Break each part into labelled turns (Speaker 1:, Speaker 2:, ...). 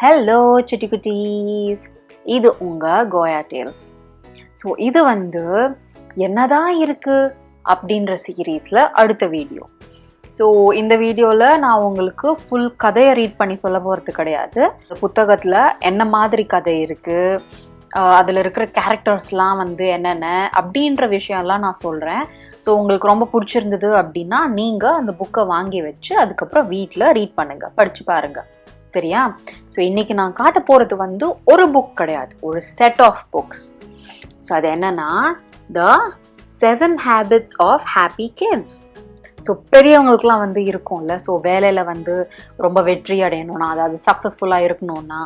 Speaker 1: Hello city குட்டீஸ், இது உங்கள் கோயா டேல்ஸ். ஸோ இது என்னதான் இருக்கு அப்படின்ற சீரீஸில் அடுத்த வீடியோ. ஸோ இந்த வீடியோவில் நான் உங்களுக்கு ஃபுல் கதையை ரீட் பண்ணி சொல்ல போகிறது கிடையாது. புத்தகத்தில் என்ன மாதிரி கதை இருக்குது, அதில் இருக்கிற கேரக்டர்ஸ்லாம் என்னென்ன அப்படின்ற விஷயம்லாம் நான் சொல்கிறேன். ஸோ உங்களுக்கு ரொம்ப பிடிச்சிருந்தது அப்படின்னா நீங்கள் அந்த புக்கை வாங்கி வச்சு அதுக்கப்புறம் வீட்டில் ரீட் பண்ணுங்கள், படித்து பாருங்கள், சரியா? ஸோ இன்னைக்கு நான் காட்ட போகிறது ஒரு புக் கிடையாது, ஒரு செட் ஆஃப் புக்ஸ். ஸோ அது என்னன்னா the 7 Habits of Happy Kids. So பெரியவங்களுக்குலாம் இருக்கும்ல. ஸோ வேலையில் ரொம்ப வெற்றி அடையணும்னா, அதாவது சக்ஸஸ்ஃபுல்லாக இருக்கணும்னா,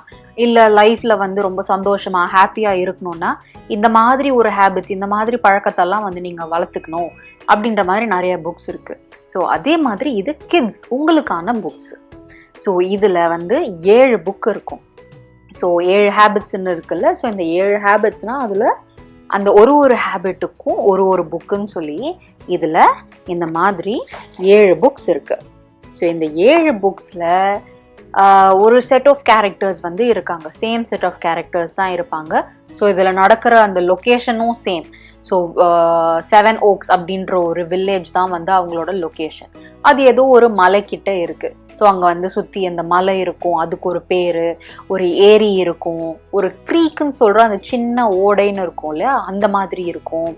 Speaker 1: இல்லை லைஃப்பில் ரொம்ப சந்தோஷமாக ஹாப்பியாக இருக்கணும்னா இந்த மாதிரி ஒரு ஹேபிட்ஸ், இந்த மாதிரி பழக்கத்தெல்லாம் நீங்கள் வளர்த்துக்கணும் அப்படின்ற மாதிரி நிறைய புக்ஸ் இருக்குது. ஸோ அதே மாதிரி இது கிட்ஸ் உங்களுக்கான புக்ஸ். ஸோ இதில் 7 புக் இருக்கும். ஸோ 7 ஹேபிட்ஸ்ன்னு இருக்குல்ல. ஸோ இந்த 7 ஹேபிட்ஸ்னால் அதில் அந்த ஒரு ஹேபிட்டுக்கும் ஒரு புக்குன்னு சொல்லி இதில் இந்த மாதிரி 7 புக்ஸ் இருக்குது. ஸோ இந்த 7 புக்ஸில் ஒரு செட் ஆஃப் கேரக்டர்ஸ் இருக்காங்க. சேம் செட் ஆஃப் கேரக்டர்ஸ் தான் இருப்பாங்க. ஸோ இதில் நடக்கிற அந்த லொக்கேஷனும் சேம். ஸோ 7 Oaks அப்படின்ற ஒரு வில்லேஜ் தான் அவங்களோட லொக்கேஷன். அது ஏதோ ஒரு மலைக்கிட்ட இருக்குது. ஸோ அங்கே சுற்றி அந்த மலை இருக்கும், அதுக்கு ஒரு பேர், ஒரு ஏரி இருக்கும், ஒரு க்ரீக்குன்னு சொல்கிற அந்த சின்ன ஓடைன்னு இருக்கும் இல்லையா, அந்த மாதிரி இருக்கும்.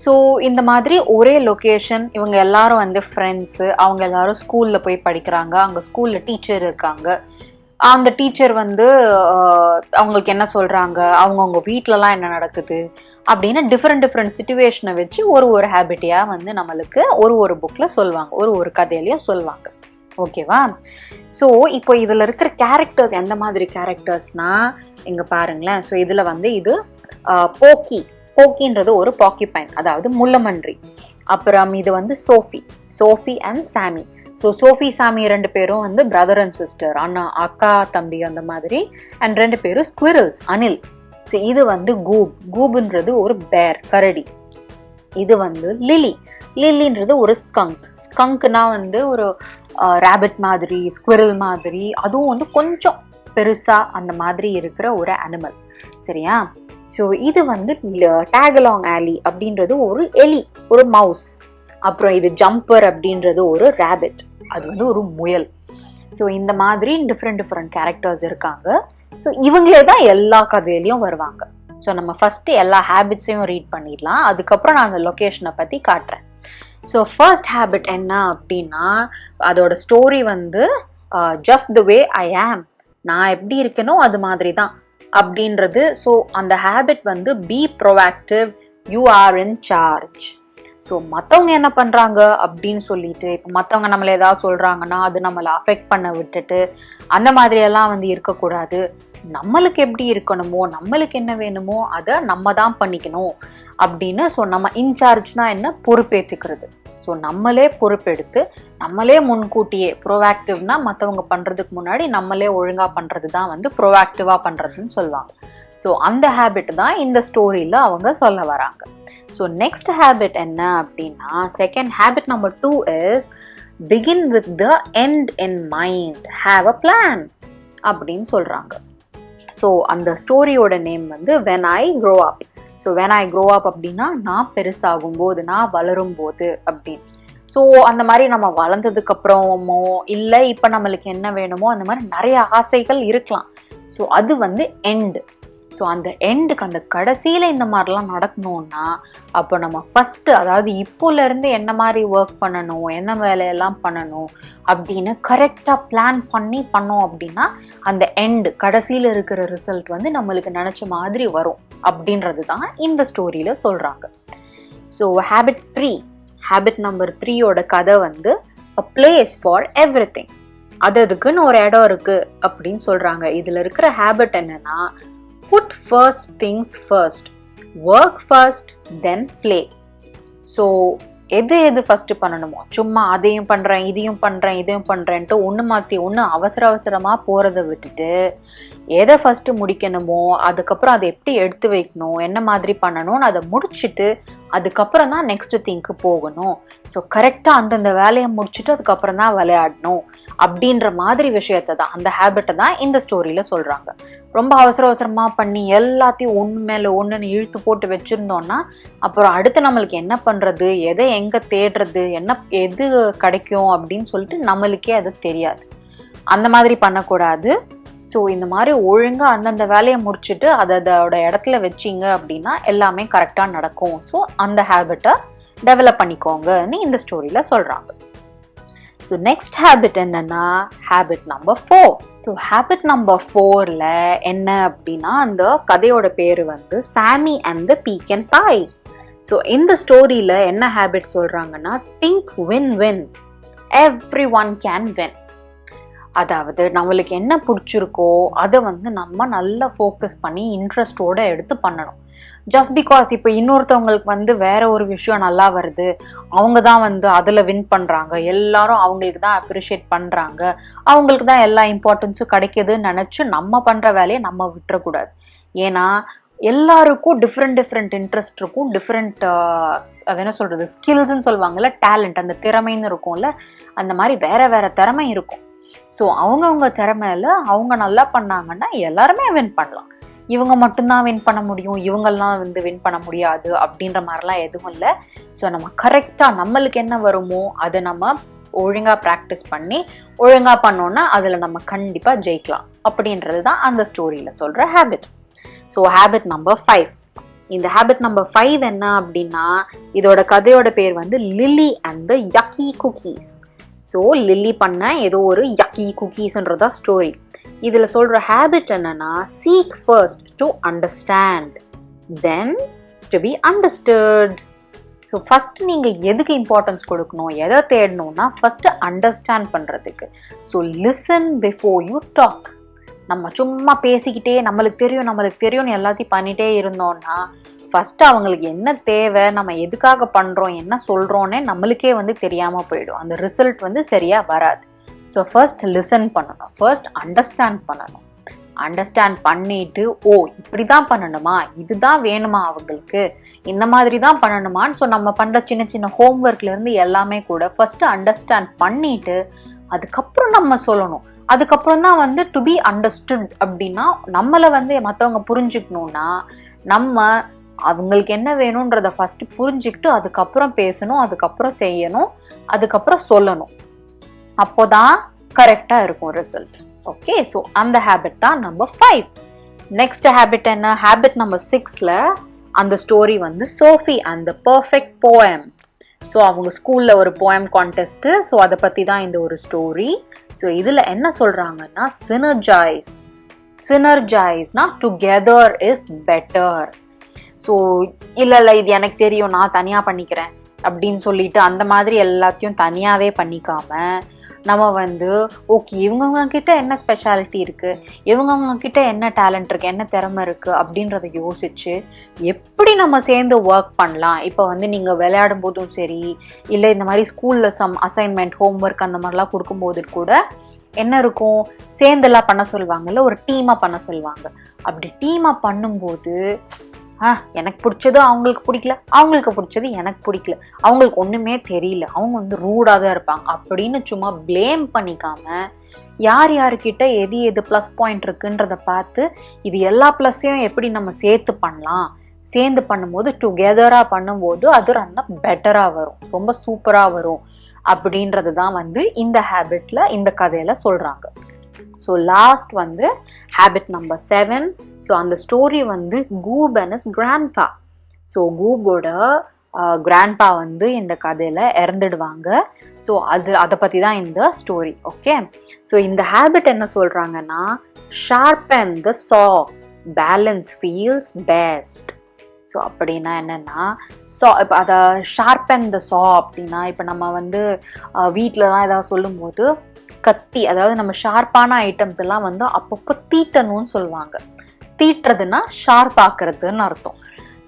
Speaker 1: ஸோ இந்த மாதிரி ஒரே லொக்கேஷன். இவங்க எல்லாரும் ஃப்ரெண்ட்ஸு. அவங்க எல்லாரும் ஸ்கூலில் போய் படிக்கிறாங்க. அங்கே ஸ்கூலில் டீச்சர் இருக்காங்க. அந்த டீச்சர் அவங்களுக்கு என்ன சொல்கிறாங்க, அவங்கவுங்க வீட்டிலலாம் என்ன நடக்குது அப்படின்னு டிஃப்ரெண்ட் சிச்சுவேஷனை வச்சு ஒரு ஹேபிட்டையாக நம்மளுக்கு ஒரு புக்கில் சொல்லுவாங்க, ஒரு கதையிலையும் சொல்லுவாங்க. ஓகேவா? ஸோ இப்போ இதில் இருக்கிற கேரக்டர்ஸ் எந்த மாதிரி கேரக்டர்ஸ்னால் இங்கே பாருங்களேன். ஸோ இதில் இது போக்கின்றது ஒரு பாக்கிபைன், அதாவது முள்ளமன்றி. அப்புறம் இது சோஃபி அண்ட் சாமி. ஸோ சோஃபி சாமி 2 பேரும் பிரதர் அண்ட் சிஸ்டர், அக்கா தம்பி அந்த மாதிரி. அண்ட் 2 பேரும் ஸ்குவிரல்ஸ், அணில். ஸோ இது கூப்ன்றது ஒரு பேர், கரடி. இது லில்லின்றது ஒரு ஸ்கங்க்னா ஒரு ரேபிட் மாதிரி, ஸ்குவிரல் மாதிரி, அதுவும் கொஞ்சம் பெருசாக அந்த மாதிரி இருக்கிற ஒரு அனிமல், சரியா? ஸோ இது டேகலாங் ஆலி அப்படின்றது ஒரு எலி, ஒரு மவுஸ். அப்புறம் இது ஜம்பர் அப்படின்றது ஒரு ரேபிட், அது ஒரு முயல். ஸோ இந்த மாதிரி டிஃப்ரெண்ட் கேரக்டர்ஸ் இருக்காங்க. ஸோ இவங்களே தான் எல்லா கதையிலையும் வருவாங்க. ஸோ நம்ம ஃபஸ்ட்டு எல்லா ஹேபிட்ஸையும் ரீட் பண்ணிடலாம், அதுக்கப்புறம் நான் அந்த லொக்கேஷனை பற்றி காட்டுறேன். ஸோ ஃபர்ஸ்ட் ஹேபிட் என்ன அப்படின்னா, அதோட ஸ்டோரி ஜஸ்ட் த வே ஐ ஆம், நான் எப்படி இருக்கனோ அது மாதிரி தான் அப்படின்றது. ஸோ அந்த habit B proactive, you are in charge. So மற்றவங்க என்ன பண்ணுறாங்க அப்படின்னு சொல்லிட்டு, இப்போ மற்றவங்க நம்மளை ஏதாவது சொல்கிறாங்கன்னா அது நம்மளை அஃபெக்ட் பண்ண விட்டுட்டு அந்த மாதிரியெல்லாம் இருக்கக்கூடாது. நம்மளுக்கு எப்படி இருக்கணுமோ, நம்மளுக்கு என்ன வேணுமோ அதை நம்ம தான் பண்ணிக்கணும் அப்படின்னு. ஸோ நம்ம இன்சார்ஜ்னா என்ன, பொறுப்பேற்றுக்கிறது. ஸோ நம்மளே பொறுப்பெடுத்து நம்மளே முன்கூட்டியே, ப்ரோஆக்டிவ்னா மற்றவங்க பண்ணுறதுக்கு முன்னாடி நம்மளே ஒழுங்காக பண்ணுறது தான் ப்ரோஆக்டிவாக பண்ணுறதுன்னு சொல்லுவாங்க. ஸோ அந்த ஹேபிட் தான் இந்த ஸ்டோரியில் அவங்க சொல்ல வராங்க. ஸோ நெக்ஸ்ட் ஹேபிட் என்ன அப்படின்னா, second habit number 2 is begin with the end in mind, have a plan அப்படின்னு சொல்கிறாங்க. ஸோ அந்த ஸ்டோரியோட name when I grow up. So when I grow up அப்படின்னா நான் பெருசாகும் போது, நான் வளரும் போது அப்படின்னு. ஸோ அந்த மாதிரி நம்ம வளர்ந்ததுக்கு அப்புறமோ இல்லை இப்போ நம்மளுக்கு என்ன வேணுமோ அந்த மாதிரி நிறைய ஆசைகள் இருக்கலாம். ஸோ அது எண்டு. ஸோ அந்த எண்டுக்கு, அந்த கடைசியில் இந்த மாதிரிலாம் நடக்கணும்னா அப்போ நம்ம ஃபஸ்ட்டு, அதாவது இப்போலேருந்து என்ன மாதிரி ஒர்க் பண்ணணும், என்ன வேலையெல்லாம் பண்ணணும் அப்படின்னு கரெக்டாக பிளான் பண்ணோம் அப்படின்னா அந்த எண்டு, கடைசியில் இருக்கிற ரிசல்ட் நம்மளுக்கு நினச்ச மாதிரி வரும் அப்படின்றது தான் இந்த ஸ்டோரியில் சொல்கிறாங்க. ஸோ ஹேபிட் நம்பர் 3யோட கதை a place for everything. அதுக்குன்னு ஒரு இடம் இருக்குது அப்படின்னு சொல்கிறாங்க. இதில் இருக்கிற ஹேபிட் என்னென்னா, put first things first, work first, then play. So எது ஃபஸ்ட்டு பண்ணணுமோ, சும்மா அதையும் பண்ணுறேன் இதையும் பண்ணுறேன்ட்டு ஒன்று மாற்றி ஒன்று அவசரமாக போகிறத விட்டுட்டு எதை ஃபஸ்ட்டு முடிக்கணுமோ அதுக்கப்புறம் அதை எப்படி எடுத்து வைக்கணும், என்ன மாதிரி பண்ணணும்னு அதை முடிச்சுட்டு அதுக்கப்புறம் தான் நெக்ஸ்ட் திங்க்கு போகணும். ஸோ கரெக்டாக அந்தந்த வேலையை முடிச்சுட்டு அதுக்கப்புறம் தான் விளையாடணும் அப்படின்ற மாதிரி விஷயத்தை தான், அந்த ஹேபிட்டை தான் இந்த ஸ்டோரியில சொல்றாங்க. ரொம்ப அவசரமா பண்ணி எல்லாத்தையும் ஒன்று மேல ஒன்றுன்னு இழுத்து போட்டு வச்சிருந்தோம்னா அப்புறம் அடுத்து நம்மளுக்கு என்ன பண்றது, எதை எங்க தேடுறது, எது கிடைக்கும் அப்படின்னு சொல்லிட்டு நம்மளுக்கே அது தெரியாது. அந்த மாதிரி பண்ணக்கூடாது. ஸோ இந்த மாதிரி ஒழுங்கா அந்தந்த வேலையை முடிச்சுட்டு அதோட இடத்துல வச்சிங்க அப்படின்னா எல்லாமே கரெக்டாக நடக்கும். ஸோ அந்த ஹேபிட்டை டெவலப் பண்ணிக்கோங்கன்னு இந்த ஸ்டோரியில சொல்றாங்க. ஸோ நெக்ஸ்ட் ஹேபிட் என்னன்னா habit number 4. So habit number 4ல என்ன அப்படின்னா அந்த கதையோட பேரு வந்து Sammy and the pecan pie. So இந்த ஸ்டோரியில என்ன ஹேபிட் சொல்றாங்கன்னா think win win, everyone can win. அதாவது நம்மளுக்கு என்ன பிடிச்சிருக்கோ அதை வந்து நம்ம நல்லா ஃபோக்கஸ் பண்ணி இன்ட்ரெஸ்டோட எடுத்து பண்ணணும். ஜஸ்ட் பிகாஸ் இப்போ இன்னொருத்தவங்களுக்கு வந்து வேற ஒரு விஷயம் நல்லா வருது, அவங்க தான் வந்து அதில் வின் பண்ணுறாங்க, எல்லாரும் அவங்களுக்கு தான் அப்ரிஷியேட் பண்ணுறாங்க, அவங்களுக்கு தான் எல்லா இம்பார்ட்டன்ஸும் கிடைக்கிதுன்னு நினச்சி நம்ம பண்ணுற வேலையை நம்ம விட்டுறக்கூடாது. ஏன்னா எல்லாருக்கும் டிஃப்ரெண்ட் இன்ட்ரெஸ்ட் இருக்கும், டிஃப்ரெண்ட் அது என்ன சொல்கிறது ஸ்கில்ஸ்ன்னு சொல்லுவாங்கல்ல, டேலண்ட், அந்த திறமைன்னு இருக்கும்ல, அந்த மாதிரி வேற திறமை இருக்கும். ஸோ அவங்கவுங்க திறமையில அவங்க நல்லா பண்ணாங்கன்னா எல்லாருமே வின் பண்ணலாம். இவங்க மட்டும்தான் வின் பண்ண முடியும், இவங்கெல்லாம் வந்து வின் பண்ண முடியாது அப்படின்ற மாதிரிலாம் எதுவும் இல்லை. ஸோ நம்ம கரெக்டாக நம்மளுக்கு என்ன வருமோ அதை நம்ம ஒழுங்காக ப்ராக்டிஸ் பண்ணி ஒழுங்காக பண்ணோன்னா அதில் நம்ம கண்டிப்பாக ஜெயிக்கலாம் அப்படின்றது தான் அந்த ஸ்டோரியில் சொல்கிற ஹேபிட். So habit number 5. இந்த ஹேபிட் நம்பர் 5 என்ன அப்படின்னா இதோட கதையோட பேர் வந்து Lily and the yucky cookies. So Lily பண்ண ஏதோ ஒரு யக்கி குக்கீஸ்ன்றதா ஸ்டோரி. இதில் சொல்கிற ஹேபிட் என்னன்னா seek first to understand, then to be understood. So first நீங்கள் எதுக்கு இம்பார்ட்டன்ஸ் கொடுக்கணும், எதை தேடணும்னா ஃபஸ்ட்டு அண்டர்ஸ்டாண்ட் பண்ணுறதுக்கு. So listen before you talk. நம்ம சும்மா பேசிக்கிட்டே நம்மளுக்கு தெரியும்னு எல்லாத்தையும் பண்ணிகிட்டே இருந்தோம்னா ஃபஸ்ட்டு அவங்களுக்கு என்ன தேவை, நம்ம எதுக்காக பண்ணுறோம், என்ன சொல்கிறோன்னே நம்மளுக்கே வந்து தெரியாமல் போயிடும், அந்த ரிசல்ட் வந்து சரியாக வராது. ஸோ ஃபர்ஸ்ட் லிசன் பண்ணணும், ஃபர்ஸ்ட் அண்டர்ஸ்டாண்ட் பண்ணணும். அண்டர்ஸ்டாண்ட் பண்ணிட்டு ஓ இப்படி தான் பண்ணணுமா, இதுதான் வேணுமா அவங்களுக்கு, இந்த மாதிரி தான் பண்ணணுமான்னு ஸோ நம்ம பண்ணுற சின்ன ஹோம்ஒர்க்லேருந்து எல்லாமே கூட ஃபர்ஸ்ட் அண்டர்ஸ்டாண்ட் பண்ணிட்டு அதுக்கப்புறம் நம்ம சொல்லணும். அதுக்கப்புறம் தான் வந்து டு பி அண்டர்ஸ்டுட் அப்படின்னா நம்மளை வந்து மற்றவங்க புரிஞ்சுக்கணுன்னா நம்ம அவங்களுக்கு என்ன வேணுன்றதை ஃபர்ஸ்ட் புரிஞ்சுக்கிட்டு அதுக்கப்புறம் பேசணும், அதுக்கப்புறம் செய்யணும், அதுக்கப்புறம் சொல்லணும். அப்போதான் கரெக்டாக இருக்கும் ரிசல்ட். ஓகே, ஸோ அந்த ஹேபிட் தான் நம்பர் 5. நெக்ஸ்ட் ஹேபிட் என்ன, ஹேபிட் நம்பர் 6ல அந்த ஸ்டோரி வந்து Sophie and the perfect poem. So அவங்க ஸ்கூலில் ஒரு போயம் கான்டெஸ்ட்டு, ஸோ அதை பற்றி தான் இந்த ஒரு ஸ்டோரி. ஸோ இதில் என்ன சொல்கிறாங்கன்னா சினர்ஜைஸ்னா டுகெதர் இஸ் பெட்டர். ஸோ இல்லை இது எனக்கு தெரியும், நான் தனியாக பண்ணிக்கிறேன் அப்படின்னு சொல்லிட்டு அந்த மாதிரி எல்லாத்தையும் தனியாகவே பண்ணிக்காம நம்ம வந்து ஓகே இவங்கவுங்க கிட்ட என்ன ஸ்பெஷாலிட்டி இருக்குது, இவங்கவுங்க கிட்ட என்ன டேலண்ட் இருக்குது, என்ன திறமை இருக்குது அப்படின்றத யோசிச்சு எப்படி நம்ம சேர்ந்து ஒர்க் பண்ணலாம். இப்போ வந்து நீங்கள் விளையாடும் போதும் சரி, இல்லை இந்த மாதிரி ஸ்கூலில் சம் அசைன்மெண்ட் ஹோம்ஒர்க் அந்த மாதிரிலாம் கொடுக்கும்போது கூட என்ன இருக்கும், சேர்ந்தெல்லாம் பண்ண சொல்லுவாங்கல்ல, ஒரு டீமாக பண்ண சொல்லுவாங்க. அப்படி டீமாக பண்ணும்போது எனக்கு பிடிச்சது அவங்களுக்கு பிடிக்கல, அவங்களுக்கு பிடிச்சது எனக்கு பிடிக்கல, அவங்களுக்கு ஒன்றுமே தெரியல, அவங்க வந்து ரூடாக தான் இருப்பாங்க அப்படின்னு சும்மா ப்ளேம் பண்ணிக்காம யார் யாருக்கிட்ட எது ப்ளஸ் பாயிண்ட் இருக்குன்றத பார்த்து இது எல்லா ப்ளஸ்ஸையும் எப்படி நம்ம சேர்த்து பண்ணலாம், சேர்ந்து பண்ணும்போது டுகெதராக பண்ணும்போது அது ரொம்ப பெட்டராக வரும், ரொம்ப சூப்பராக வரும் அப்படின்றது தான் வந்து இந்த ஹேபிட்ல இந்த கதையில சொல்றாங்க. ஸோ லாஸ்ட் வந்து ஹேபிட் நம்பர் 7. ஸோ அந்த ஸ்டோரி வந்து Goob and his grandpa. So கூபோட கிராண்ட்பா வந்து இந்த கதையில் இறந்துடுவாங்க. ஸோ அதை பற்றி தான் இந்த ஸ்டோரி. ஓகே, ஸோ இந்த ஹேபிட் என்ன சொல்கிறாங்கன்னா ஷார்பன் த சா, பேலன்ஸ் ஃபீல்ஸ் பெஸ்ட். ஸோ அப்படின்னா என்னென்னா இப்போ அதை ஷார்பன் த சா அப்படின்னா இப்போ நம்ம வந்து வீட்டில் தான் ஏதாவது சொல்லும்போது கத்தி, அதாவது நம்ம ஷார்ப்பான ஐட்டம்ஸ் எல்லாம் வந்து அப்பப்போ தீட்டணும்னு சொல்லுவாங்க. தீட்டுறதுன்னா ஷார்ப் ஆக்குறதுன்னு அர்த்தம்.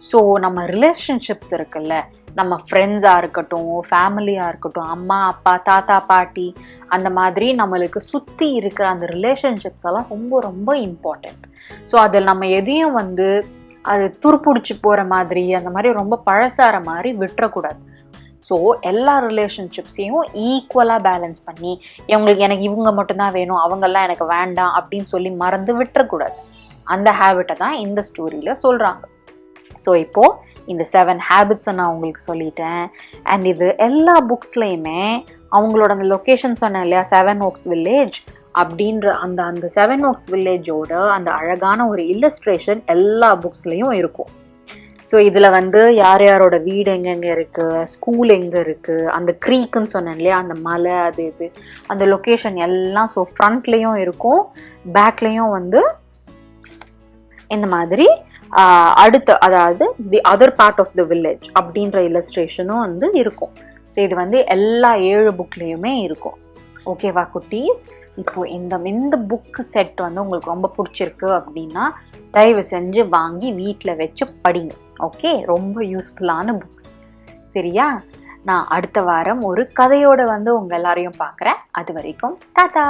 Speaker 1: ஸோ நம்ம ரிலேஷன்ஷிப்ஸ் இருக்குல்ல, நம்ம ஃப்ரெண்ட்ஸாக இருக்கட்டும், ஃபேமிலியாக இருக்கட்டும், அம்மா அப்பா தாத்தா பாட்டி, அந்த மாதிரி நம்மளுக்கு சுற்றி இருக்கிற அந்த ரிலேஷன்ஷிப்ஸ் எல்லாம் ரொம்ப ரொம்ப இம்பார்ட்டண்ட். ஸோ அதில் நம்ம எதையும் வந்து அது துருப்பிடிச்சி போகிற மாதிரி அந்த மாதிரி ரொம்ப பழசார மாதிரி விட்டுறக்கூடாது. ஸோ எல்லா ரிலேஷன்ஷிப்ஸையும் ஈக்குவலாக பேலன்ஸ் பண்ணி எனக்கு இவங்க மட்டும்தான் வேணும், அவங்கெல்லாம் எனக்கு வேண்டாம் அப்படின்னு சொல்லி மறந்து விட்டுறக்கூடாது. அந்த ஹேபிட்டை தான் இந்த ஸ்டோரியில் சொல்கிறாங்க. ஸோ இப்போது இந்த 7 ஹேபிட்ஸை நான் உங்களுக்கு சொல்லிட்டேன். அண்ட் இது எல்லா புக்ஸ்லையுமே அவங்களோட அந்த லொக்கேஷன் சொன்னேன் இல்லையா, 7 Oaks வில்லேஜ் அப்படின்ற அந்த 7 Oaks வில்லேஜோட அந்த அழகான ஒரு இல்லஸ்ட்ரேஷன் எல்லா புக்ஸ்லையும் இருக்கும். ஸோ இதில் வந்து யார் யாரோட வீடு எங்கெங்கே இருக்குது, ஸ்கூல் எங்கே இருக்குது, அந்த க்ரீக்குன்னு சொன்னேன் இல்லையா, அந்த மலை அது இது அந்த லொக்கேஷன் எல்லாம் ஸோ ஃப்ரண்ட்லேயும் இருக்கும், பேக்லேயும் வந்து இந்த மாதிரி அடுத்த அதாவது the other part of the village அப்படின்ற இல்லஸ்ட்ரேஷனும் வந்து இருக்கும். ஸோ இது வந்து எல்லா 7 புக்லேயுமே இருக்கும். ஓகேவா குட்டீஸ்? இப்போ இந்த புக்கு செட் வந்து உங்களுக்கு ரொம்ப பிடிச்சிருக்கு அப்படின்னா தயவு செஞ்சு வாங்கி வீட்டில் வச்சு படிங்க. ஓகே, ரொம்ப யூஸ்ஃபுல்லான புக்ஸ். சரியா? நான் அடுத்த வாரம் ஒரு கதையோட வந்து உங்கள் எல்லாரையும் பார்க்குறேன். அது வரைக்கும் டாடா.